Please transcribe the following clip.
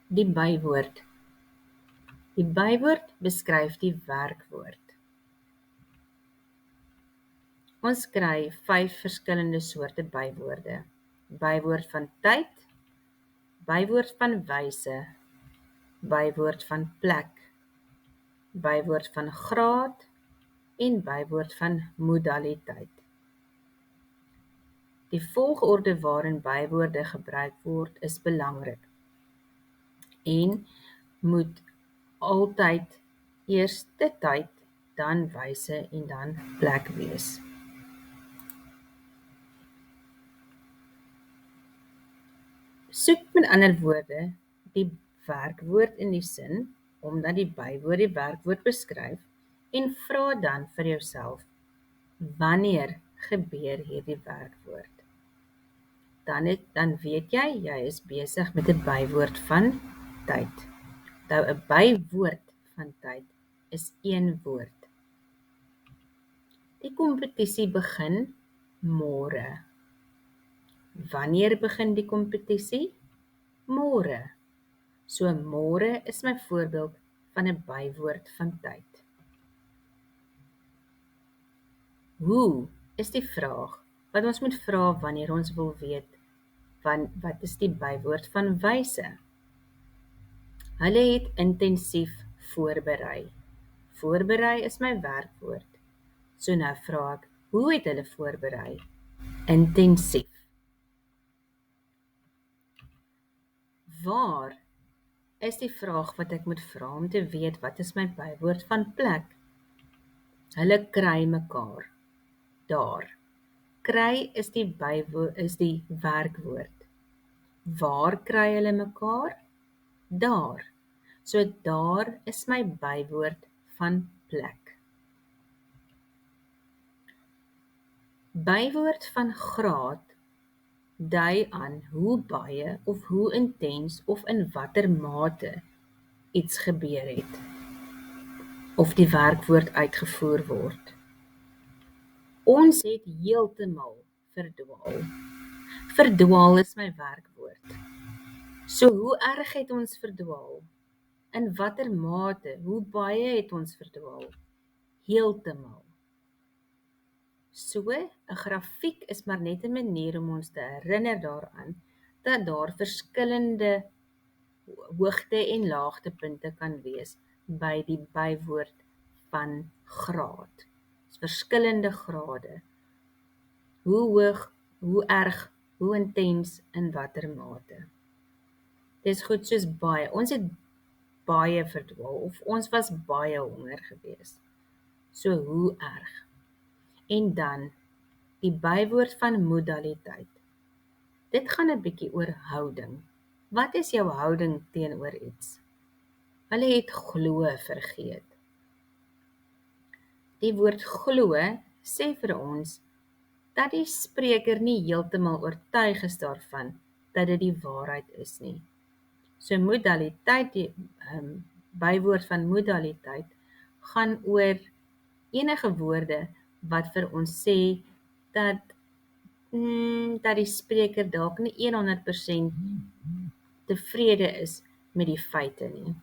Die bywoord. Die bywoord beskryf die werkwoord. Ons kry 5 verskillende soorte bywoorde. Bywoord van tyd, bywoord van wyse, bywoord van plek, bywoord van graad en bywoord van modaliteit. Die volgorde waarin bywoorde gebruik word is belangrik en moet altyd eers tyd, dan wyse en dan plek wees. Soek met ander woorde die werkwoord in die sin, omdat die bywoord die werkwoord beskryf, en vra dan vir jouself, wanneer gebeur hierdie werkwoord? Dan weet jy is besig met 'n bywoord van tyd. Nou 'n bywoord van tyd is een woord. Die kompetisie begin môre. Wanneer begin die kompetisie? Môre. So môre is my voorbeeld van 'n bywoord van tyd. Hoe is die vraag wat ons moet vra wanneer ons wil weet wat is die bywoord van wyse? Hulle het intensief voorberei. Voorberei is my werkwoord. So nou vra ek, hoe het hulle voorberei? Intensief. Waar is die vraag wat ek moet vra om te weet wat is my bywoord van plek? Hulle kry mekaar. Daar. Kry is die werkwoord. Waar kry hulle mekaar? Daar. So daar is my bywoord van plek. Bywoord van graad dui aan hoe baie of hoe intens of in watter mate iets gebeur het of die werkwoord uitgevoer word. Ons het heeltemal verdwaal. Verdwaal is my werkwoord. So hoe erg het ons verdwaal? In watter mate? Hoe baie het ons verdwaal? Heeltemal. So, 'n grafiek is maar net 'n manier om ons te herinner daaraan dat daar verskillende hoogte- en laagtepunte kan wees by die bywoord van graad. Verskillende grade. Hoe hoog, hoe erg, hoe intens, in watter mate. Dis goed soos baie. Ons het baie verdwaal of ons was baie honger gewees. So hoe erg. En dan die bywoord van modaliteit. Dit gaan 'n bietjie oor houding. Wat is jou houding teenoor iets? Hulle het glo vergeet. Die woord glo sê vir ons dat die spreker nie heeltemal oortuig is daarvan dat dit die waarheid is nie. So modaliteit, die bywoord van modaliteit, gaan oor enige woorde wat vir ons sê dat die spreker dalk nie 100% tevrede is met die feite nie.